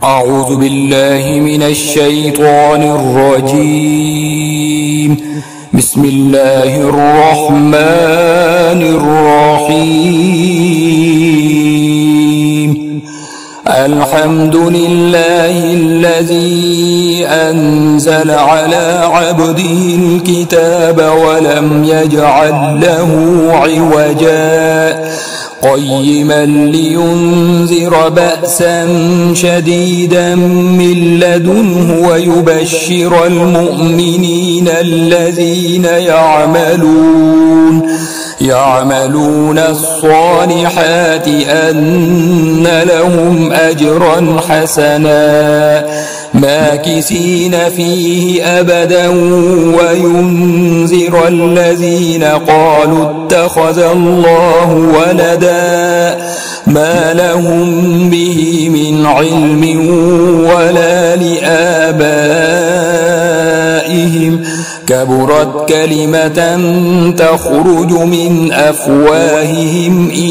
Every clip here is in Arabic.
أعوذ بالله من الشيطان الرجيم. بسم الله الرحمن الرحيم. الحمد لله الذي أنزل على عبده الكتاب ولم يجعل له عوجا قيما لينذر بأسا شديدا من لدنه ويبشر المؤمنين الذين يعملون الصالحات أن لهم أجرا حسنا ماكثين فيه أبدا وينذر الذين قالوا اتخذ الله ولدا ما لهم به من علم ولا لآبائهم كبرت كلمة تخرج من أفواههم إن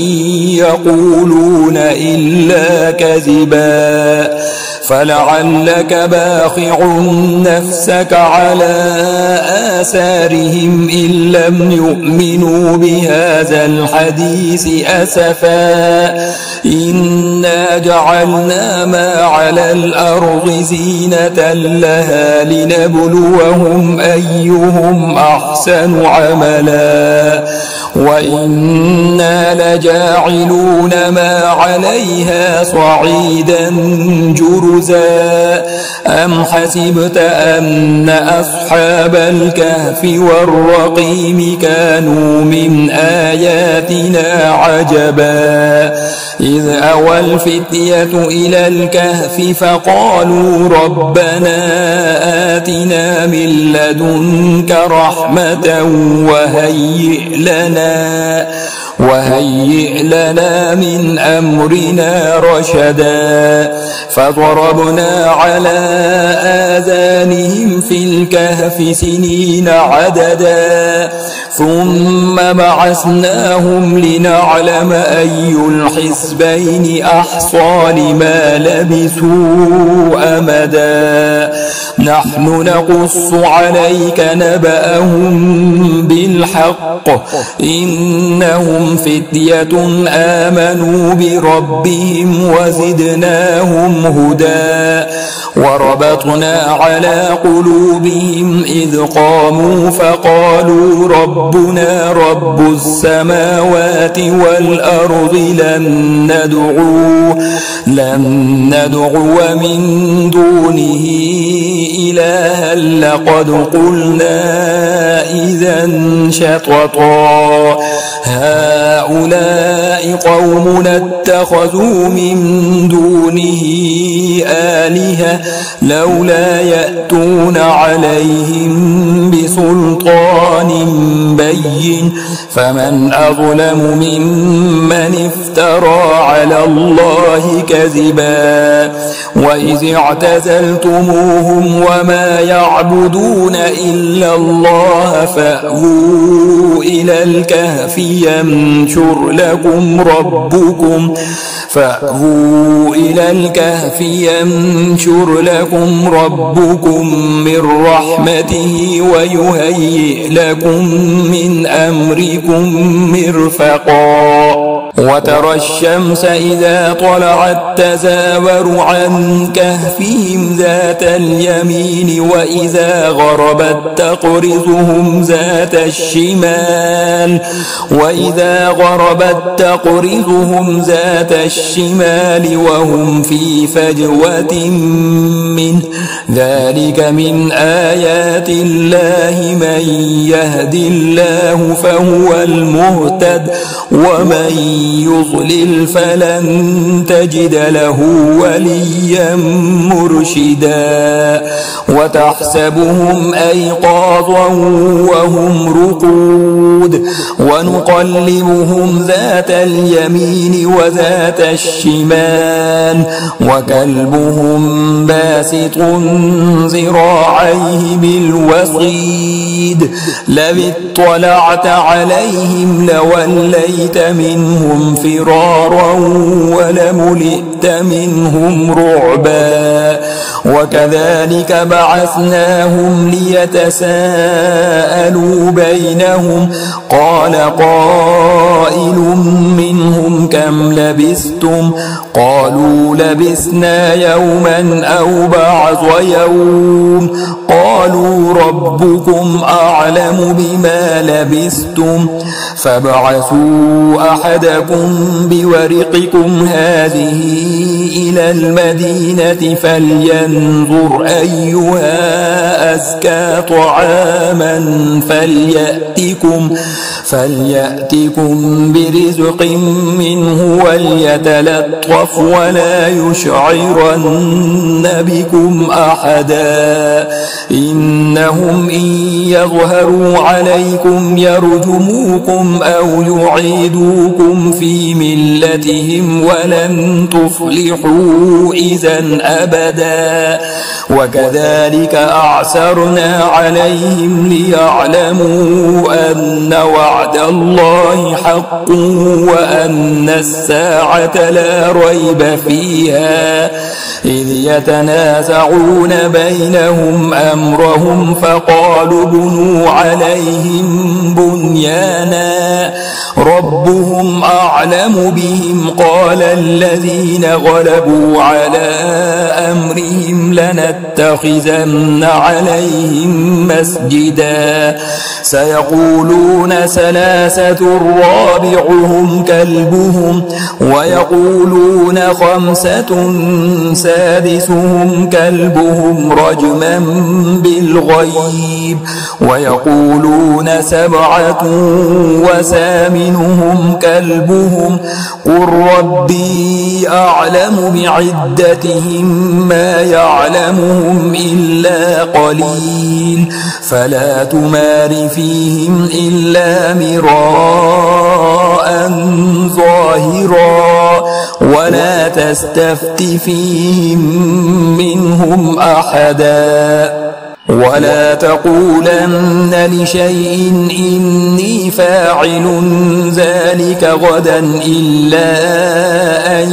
يقولون إلا كذبا فلعلك باخع نفسك على آثارهم إن لم يؤمنوا بهذا الحديث أسفا إنا جعلنا ما على الأرض زينة لها لنبلوهم أيهم أحسن عملا وإنا لجاعلون ما عليها صعيدا جرزا أم حسبت أن أصحاب الكهف والرقيم كانوا من آياتنا عجبا إذ أوى الفتية إلى الكهف فقالوا ربنا آتنا من لدنك رحمة وهيئ لنا من أمرنا رشدا فضربنا على آذانهم في الكهف سنين عددا ثم بعثناهم لنعلم أي الحزبين أحصى لما لبثوا أمدا نحن نقص عليك نبأهم بالحق إنهم فتية آمنوا بربهم وزدناهم هدى وربطنا على قلوبهم إذ قاموا فقالوا ربنا رب السماوات والأرض لن ندعو من دونه إلها لقد قلنا إذا شططا هؤلاء قومنا اتخذوا من دونه آلهة لولا يأتون عليهم بسلطان بين فمن أظلم ممن افترى على الله كذبا وإذ اعتزلتموهم وما يعبدون إلا الله فأووا إلى الكهف ينشر لكم ربكم من رحمته ويهيئ لكم من أمركم مرفقا وترى الشمس إذا طلعت تزاور عن كهفهم ذات اليمين وإذا غربت تقرضهم ذات الشمال وهم في فجوة منه ذلك من آيات الله من يهد الله فهو المهتد ومن يضلل فلن تجد له وليا مرشدا وتحسبهم أيقاظا وهم رقود ونقلبهم ذات اليمين وذات الشمال وكلبهم باسط ذراعيه بالوصيد لو اطلعت عليهم لوليت منهم فرارا ولملئت ولمت منهم رعبا. وكذلك بعثناهم ليتساءلوا بينهم قال قائل منهم كم لبثتم قالوا لبثنا يوما أو بعض يوم قالوا ربكم أعلم بما لبثتم فابعثوا أحدكم بورقكم هذه إلى المدينة فلينظر أيها أزكى طعاما فليأتكم برزق منه وليتلطف ولا يشعرن بكم أحدا إنهم إن يظهروا عليكم يرجموكم أو يعيدوكم في ملتهم ولن تفلحوا إذا أبدا. وكذلك أعسرنا عليهم ليعلموا أن وعد الله حق وأن الساعة لا ريب فيها إذ يتنازعون بينهم أمرهم فقالوا بنوا عليهم بنيانا ربهم أعلم بهم قال الذين غلبوا على أمرهم لنتخذن عليهم مسجدا سيقولون ثلاثة رابعهم كلبهم ويقولون خمسة سادسهم كلبهم رجما بالغيب ويقولون سبعة وثامنهم كلبهم قل ربي أعلم بعدتهم ما يعلمهم إلا قليل فلا تمار فيهم إلا مراء ظاهرا ولا تستفت فيهم منهم أحدا ولا تقولن لشيء إني فاعل ذلك غدا إلا أن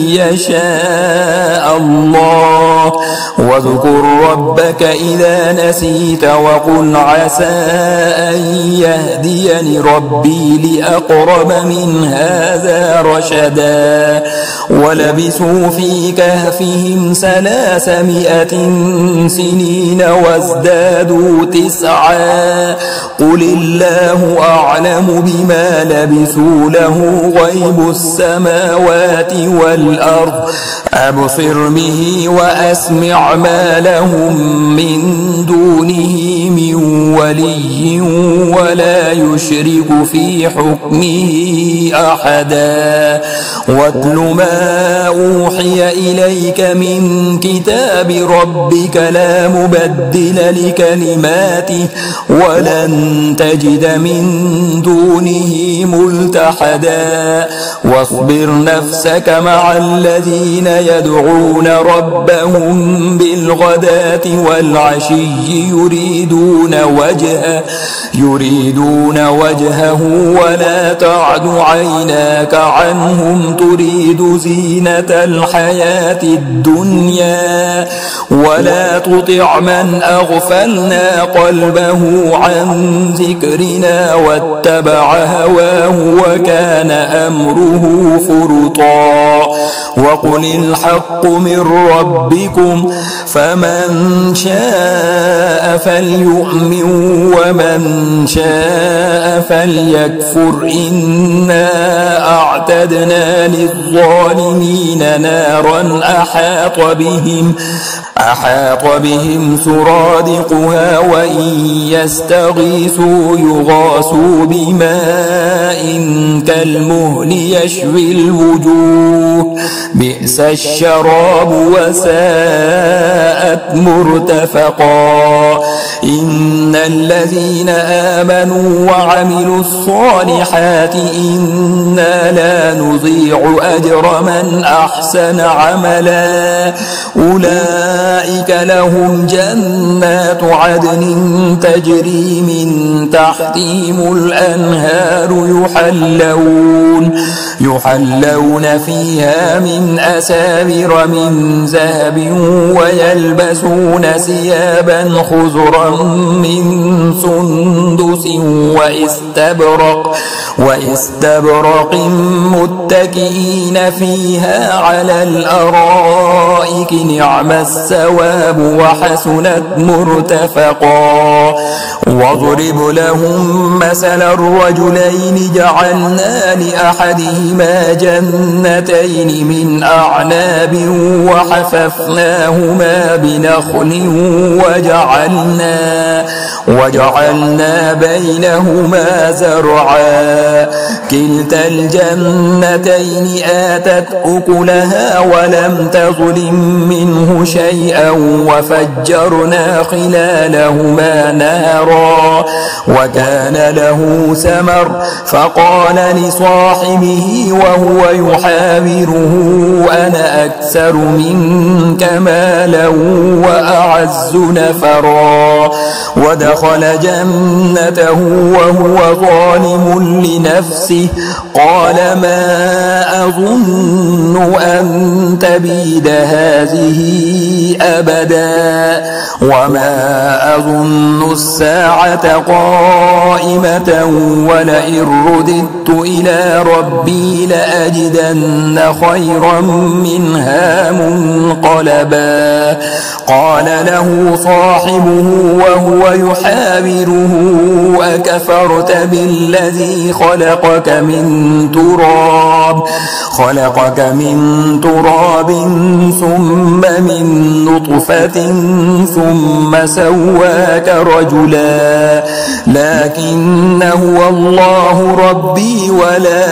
يشاء الله واذكر ربك إذا نسيت وقل عسى أن يهديني ربي لأقرب من هذا رشدا ولبثوا في كهفهم 300 سنين وازدادوا 9 قل الله أعلم بما لبثوا له غيب السماوات والأرض أبصر به وأسمع ما لهم من دونه من ولي ولا يشرك في حكمه أحدا واتل ما أوحي إليك من كتاب ربك لا مبدل لكلماته ولن تجد من دونه ملتحدا واصبر نفسك مع الذين يدعون ربهم بالغداة والعشي يريدون وجهه ولا تعد عيناك عنهم تريد زينة الحياة الدنيا ولا تطع من أغفلنا قلبه عن ذكرنا واتبع هواه وكان أمره فرطا وقل الحق من ربكم فمن شاء فليؤمن ومن شاء فليكفر إنا أعتدنا للظالمين نارا أحاط بهم سرادقها وإن يستغيثوا يغاثوا بماء كالمهل يشوي الوجوه بئس الشراب وساءت فحسنت مرتفقا إن الذين آمنوا وعملوا الصالحات إنا لا نضيع أجر من أحسن عملا أولئك لهم جنات عدن تجري من تحتهم الأنهار يحلون فيها من أساور من ذهب ويلبسون ثيابا خضرا من سندس واستبرق متكئين فيها على الأرائك نعم الثواب وحسنت مرتفقا واضرب لهم مثل الرجلين جعلنا لأحدهما جنتين من أعناب وحففناهما بنخل وجعلنا بينهما زرعا كلتا الجنتين آتت أكلها ولم تظلم منه شيئا وفجرنا خلالهما نهرا وكان له ثمر فقال لصاحبه وهو يحاوره أنا أكثر منك مالا وأعز نفرا ودخل جنته وهو ظالم لنفسه قال ما أظن أن تبيد هذه أبدا وما أظن الساعة قائمة ولئن رددت إلى ربي لأجدن خيرا منها منقلبا قال له صاحبه وهو يحاوره أكفرت بالذي خلقك من تراب ثم من نطفة ثم سواك رجلا لكن هو الله ربي ولا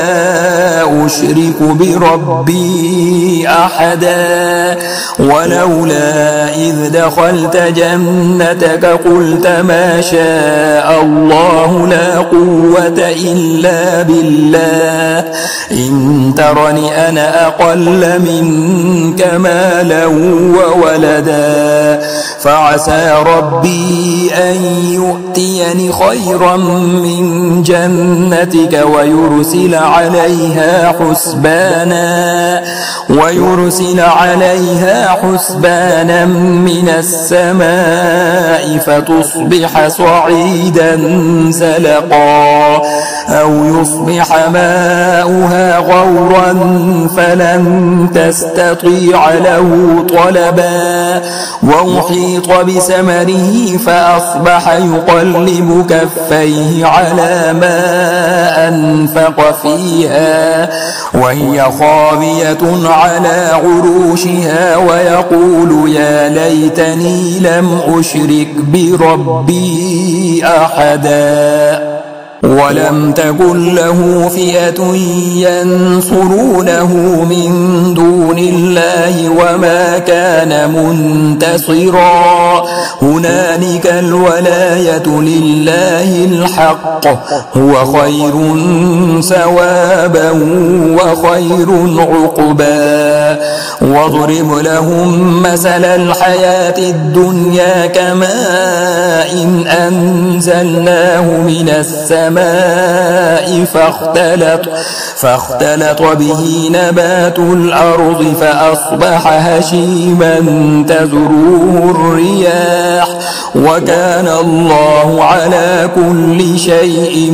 أشرك بربي أحدا ولولا إذ دخلت جنتك قلت ما شاء الله لا قوة إلا بالله إن ترني أنا أقل منك مالا وولدا فعسى ربي أن يؤتيني خيرا من جنتك ويرسل عليها حسبانا من السماء فتصبح صعيدا زلقا أو يصبح ماؤها غورا فلن تستطيع له طلبا وأحيط بثمره فأصبح يقلب كفيه على ما أنفق فيها وهي خاوية على عروشها ويقول يا ليتني لم أشرك بربي أحدا ولم تكن له فئة ينصرونه من دون الله وما كان منتصرا هنالك الولاية لله الحق هو خير ثوابا وخير عقبا واضرب لهم مثل الحياة الدنيا كماء أنزلناه من السماء فاختلط به نبات الأرض فأصبح هشيما تذروه الرياح وكان الله على كل شيء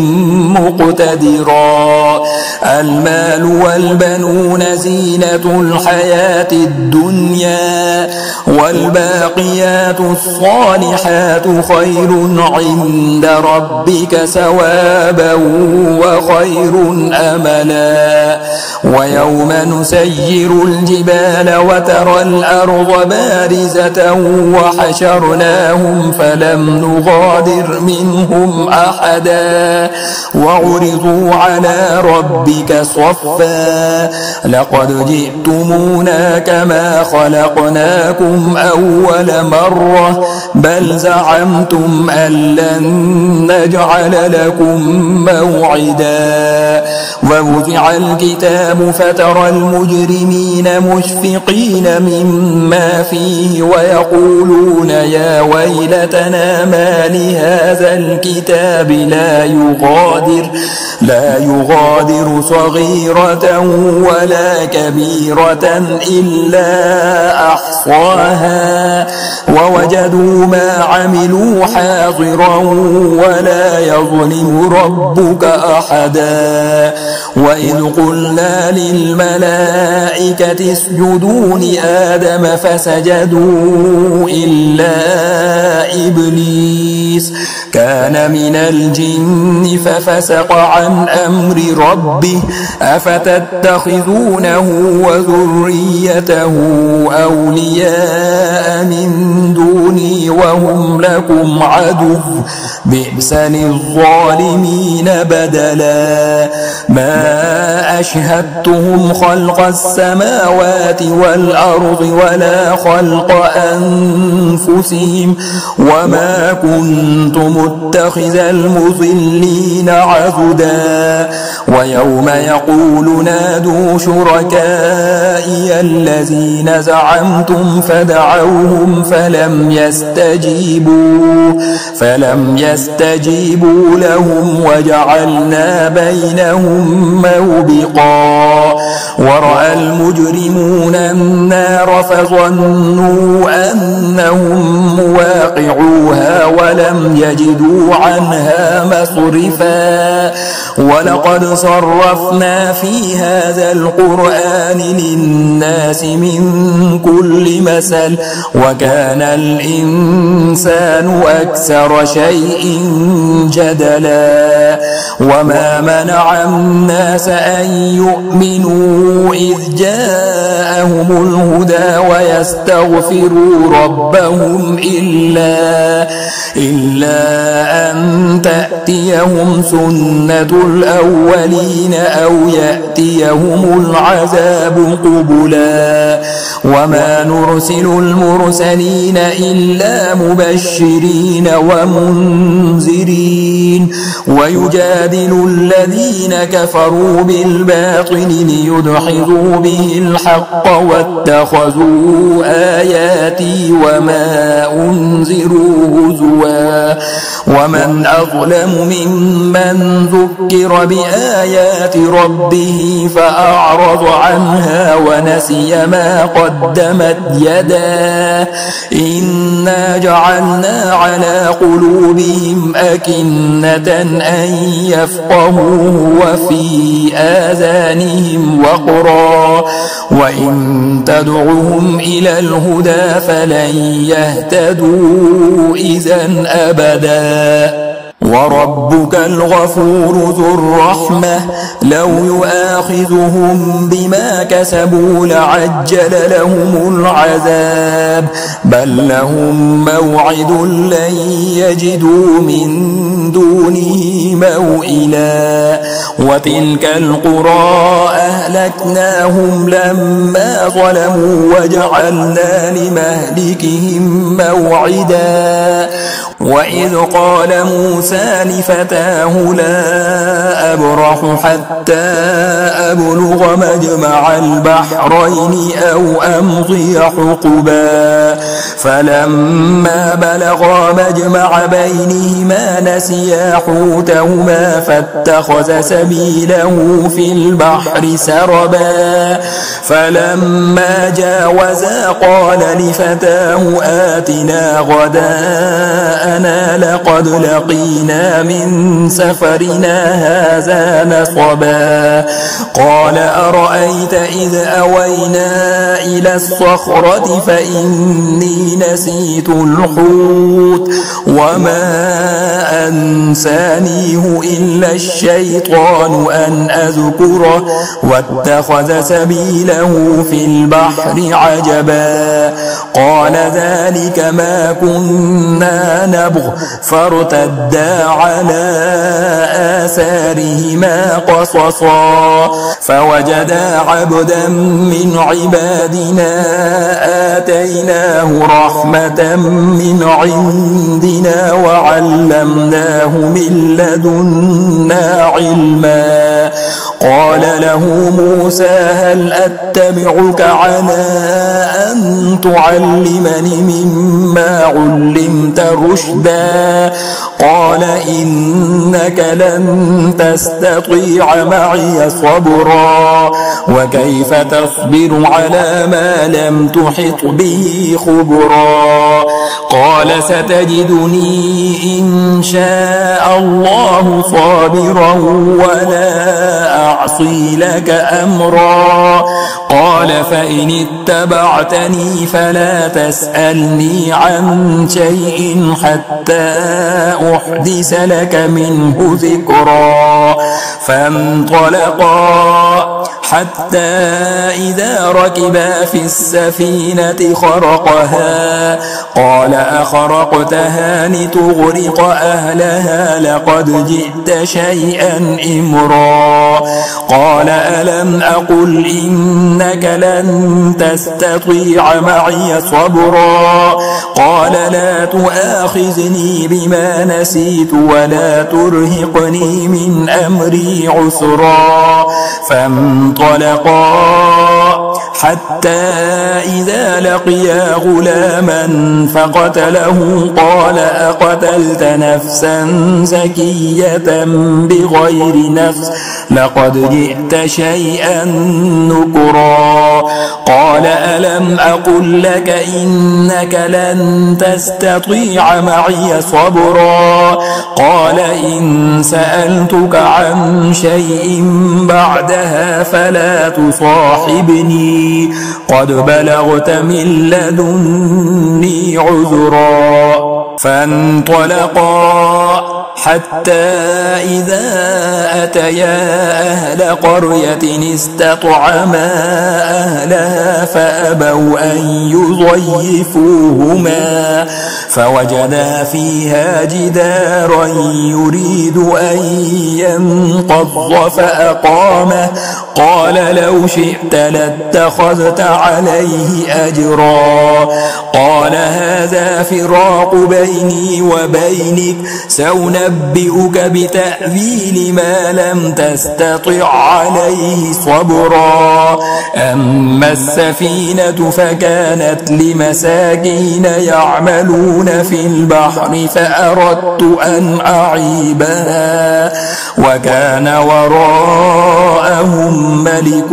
مقتدرا المال والبنون زينة الحياة الدنيا والباقيات الصالحات خير عند ربك ثوابا ثوابا وخير أملا. ويوم نسير الجبال وترى الأرض بارزة وحشرناهم فلم نغادر منهم أحدا وعرضوا على ربك صفا لقد جئتمونا كما خلقناكم أول مرة بل زعمتم أن لن نجعل لكم موعدا. ووضع الكتاب فترى المجرمين مشفقين مما فيه ويقولون يا ويلتنا ما لهذا الكتاب لا يغادر صغيرة ولا كبيرة إلا أحصاها ووجدوا ما عملوا حاضرا ولا يظلم ربك أحدا. وإذ قلنا للملائكة اسجدوا لآدم فسجدوا إلا إبليس كان من الجن ففسق عن أمر ربه أفتتخذونه وذريته أولياء من دوني وهم لكم عدو بئس للظالمين بدلا. ما أشهدتهم خلق السماوات والأرض ولا خلق أنفسهم وما كنت متخذ المضلين عضدا. ويوم يقول نادوا شركائي الذين زعمتم فدعوهم فلم يستجيبوا لهم وجعلنا بينهم موبقا. ورأى المجرمون النار فظنوا أنهم مواقعوها ولم يجدوا عنها مصرفا. ولقد صرفنا في هذا القرآن للناس من كل مثل وكان الإنسان أكثر شيء جدلا. وما منع الناس أن يؤمنوا إذ جاءهم الهدى ويستغفروا ربهم إلا أن تأتيهم سنة الأولين أو يأتيهم العذاب قبلا. وما نرسل المرسلين إلا مبشرين ومنذرين ويجادل الذين كفروا بالباطل ليدحضوا به الحق واتخذوا آياتي وما أنذروا هزوا. ومن أظلم ممن ذكر بآيات ربه فأعرض عنها ونسي ما قدمت يداه إنا جعلنا على قلوبهم أكنة أن يفقهوه وفي آذانهم وقرا وإن تدعوهم إلى الهدى فلن يهتدوا إذا أبدا. وربك الغفور ذو الرحمة لو يؤاخذهم بما كسبوا لعجل لهم العذاب بل لهم موعد لن يجدوا من دونه موئلا. وتلك القرى أهلكناهم لما ظلموا وجعلنا لمهلكهم موعدا. وإذ قال موسى لفتاه لا أبرح حتى أبلغ مجمع البحرين أو أمضي حقبا فلما بلغا مجمع بينهما نسيا حوتهما فاتخذ سبيله في البحر سربا فلما جاوزا قال لفتاه آتنا غداءنا لقد لقينا بنا من سفرنا هذا نصبا قال أرأيت إذ أوينا إلى الصخرة فإني نسيت الحوت وما أنسانيه إلا الشيطان أن أذكره واتخذ سبيله في البحر عجبا قال ذلك ما كنا نبغ فارتدا على آثارهما قصصا فوجدا عبدا من عبادنا آتيناه رحمة من عندنا وعلمناه من لدنا علما قال له موسى هل أتبعك على أن تعلمني مما علمت رشدا قال إنك لن تستطيع معي صبرا وكيف تصبر على ما لم تحط به خبرا قال ستجدني إن شاء الله صابرا ولا أعصي لك أمرا قال فإن اتبعتني فلا تسألني عن شيء حتى أحدث لك منه ذكرا فانطلقا حتى إذا ركبا في السفينة خرقها قال أخرقتها لتغرق أهلها لقد جئت شيئا إمرا قال ألم أقل إنك لن تستطيع معي صبرا قال لا تؤاخذني بما نسيت ولا ترهقني من أمري عسرا فانطلقا حتى إذا لقيا غلاما فقتله قال أقتلت نفسا زكية بغير نفس لقد جئت شيئا نكرا قال ألم أقل لك إنك لن تستطيع معي صبرا قال إن سألتك عن شيء بعدها فلا تصاحبني قد بلغت من لدني عذرا فانطلقا حتى إذا أتيا أهل قرية استطعما أهلها فأبوا أن يضيفوهما فوجدا فيها جدارا يريد أن ينقض فأقامه قال لو شئت لاتخذت عليه أجرا قال هذا فراق بيني وبينك سأنبئك بتأويل ما لم تستطع عليه صبرا أما السفينة فكانت لمساكين يعملون في البحر فأردت أن أعيبها وكان وراءهم ملك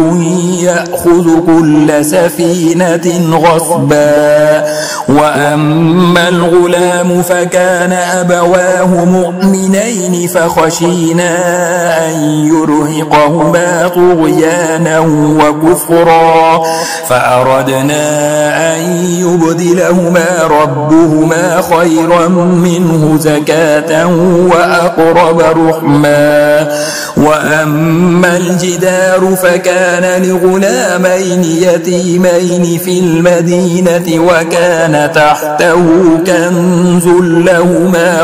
يأخذ كل سفينة غصبا وأما الغلام فكان أبواه مؤمنين فخشينا أن يرهقهما طغيانا وكفرا فأردنا أن يبدلهما ربهما خيرا منه زكاة وأقرب رحما وأما الجدار فكان لغلامين يتيمين في المدينة وكان تحته كنز لهما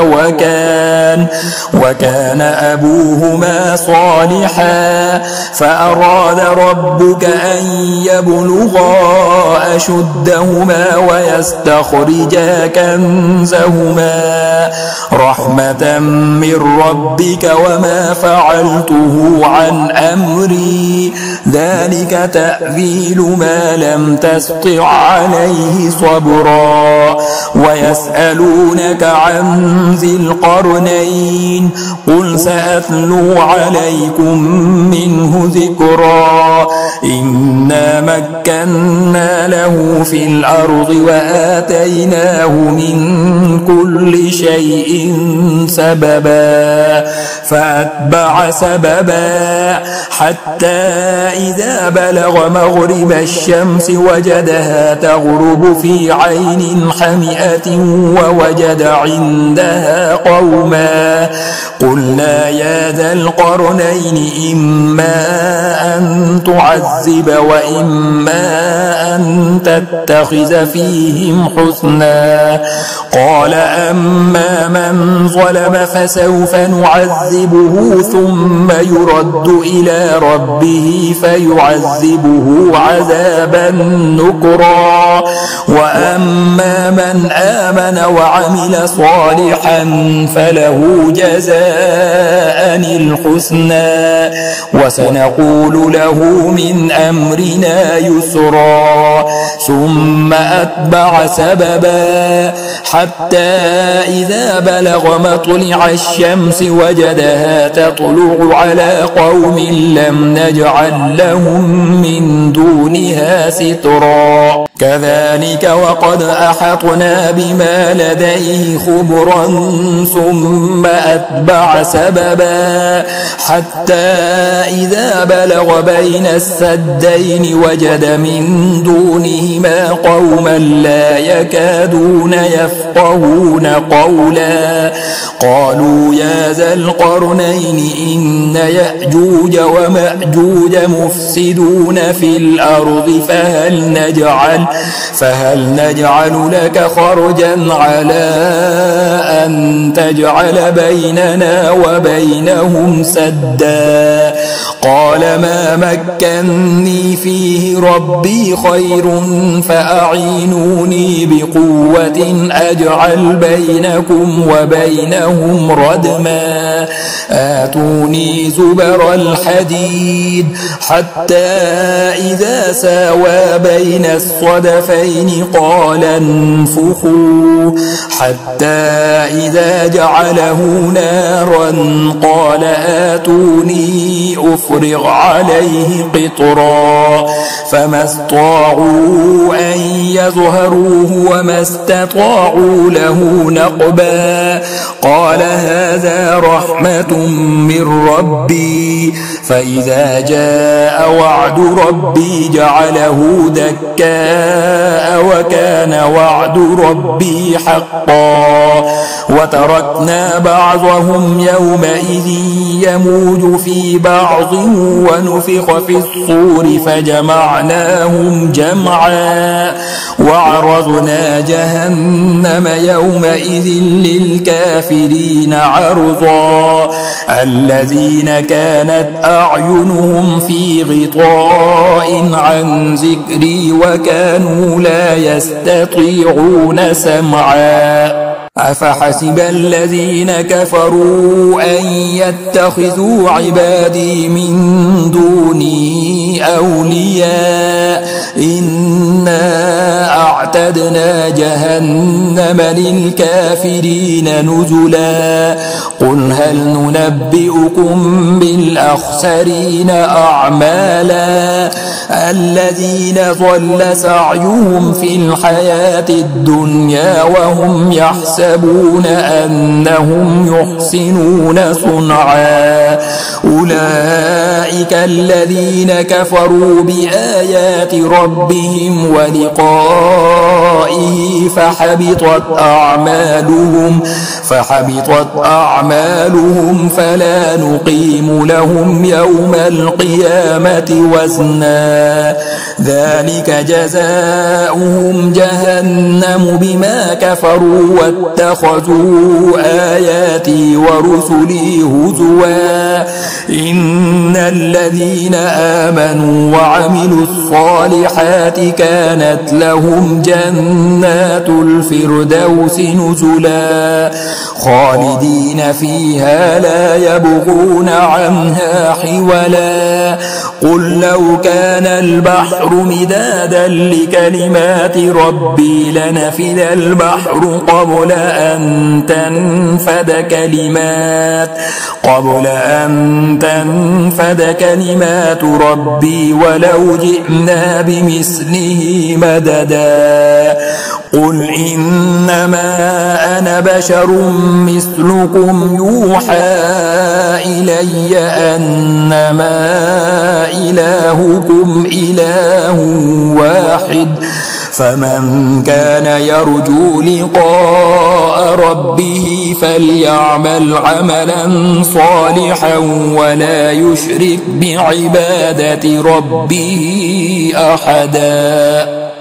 وكان أبوهما صالحا فأراد ربك أن يبلغا أشدهما ويستخرجا كنزهما رحمة من ربك وما فعلته عن أمري ذلك تأويل ما لم تستطع عليه صبرا ذكرا ويسألونك عن ذي القرنين قل سأتلو عليكم منه ذكرا إنا مكنا له في الأرض وآتيناه من كل شيء سببا فأتبع سببا حتى إذا بلغ مغرب الشمس وجدها تغرب في عين حمئة ووجد عندها قوما قلنا يا ذا القرنين إما أن تعذب وإما أن تتخذ فيهم حسنا قال أما من ظلم فسوف نعذبه ثم يرد إلى ربه فيعذبه عذابا نكرا وأما من آمن وعمل صالحا فله جزاء الحسنى وسنقول له من أمرنا يسرا ثم أتبع سببا حتى إذا بلغ مطلع الشمس وجدها تطلع على قوم لم نجعل لهم من دونها سترا كذلك وقد أحطنا بما لديه خبرا ثم أتبع سببا حتى إذا بلغ بين السدين وجد من دونهما قوما لا يكادون يفقهون قولا قالوا يا ذا القرنين إن يأجوج ومأجوج مفسدون في الأرض فهل نجعل لك خرجا على أن تجعل بيننا وبينهم سدا قال ما مكني فيه ربي خير فأعينوني بقوة أجعل بينكم وبينهم ردما آتوني زبر الحديد حتى إذا ساوى بين الصدفين قال انفخوا حتى إذا جعله نارا قال آتوني أفرغ عليه قطرا فما استطاعوا أن يظهروه وما استطاعوا له نقبا قال هذا رحمة من ربي فإذا جاء وعد ربي جعله دكاء وكان وعد ربي حقا وتركنا بعضهم يومئذ يموج في بعض ونفخ في الصور فجمعناهم جمعا وعرضنا جهنم يومئذ للكافرين عرضا الذين كانت أعينهم في غطاء عن ذكري وكانوا لا يستطيعون سمعا أفحسب الذين كفروا أن يتخذوا عبادي من دوني أولياء إنا أعتدنا جهنم للكافرين نزلا قل هل ننبئكم بالأخسرين أعمالا الذين ضل سعيهم في الحياة الدنيا وهم يحسبون أنهم يحسنون صنعا أولئك الذين كفروا بآيات ربهم ولقائه فحبطت أعمالهم فلا نقيم لهم يوم القيامة وزنا ذلك جزاؤهم جهنم بما كفروا واتخذوا آياتي ورسلي هزوا إن الذين آمنوا وعملوا الصالحات كانت لهم جنات الفردوس نزلا خالدين فيها لا يبغون عنها حولا قل لو كان البحر البحر مدادا لكلمات ربي لنفد البحر قبل أن تنفد كلمات ربي ولو جئنا بمثله مددا قل إنما أنا بشر مثلكم يوحى إلي أنما إلهكم إله واحد فمن كان يرجو لقاء ربه فليعمل عملا صالحا ولا يشرك بعبادة ربه أحدا.